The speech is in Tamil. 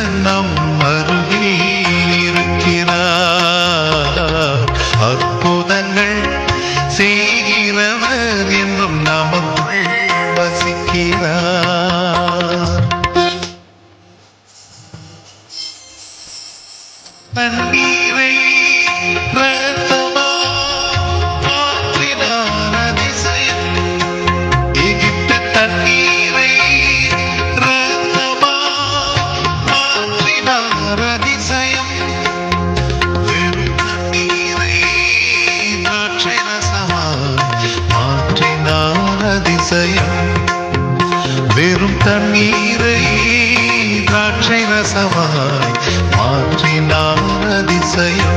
நம் அருகில் இருக்கிறார். அற்புதங்கள் செய்கிறவர் என்றும் நமக்குள் வசிக்கிறார். தண்ணீரை மாற்றினார் அதிசயம். எகிப்து தண்ணீரை மாற்றினார் அதிசயம். வெறும் தண்ணீரை திராட்சை ரசமாய் மாற்றினார் அதிசயம். வெறும் தண்ணீரை திராட்சை ரசமாய் மாற்றினார் அதிசயம்.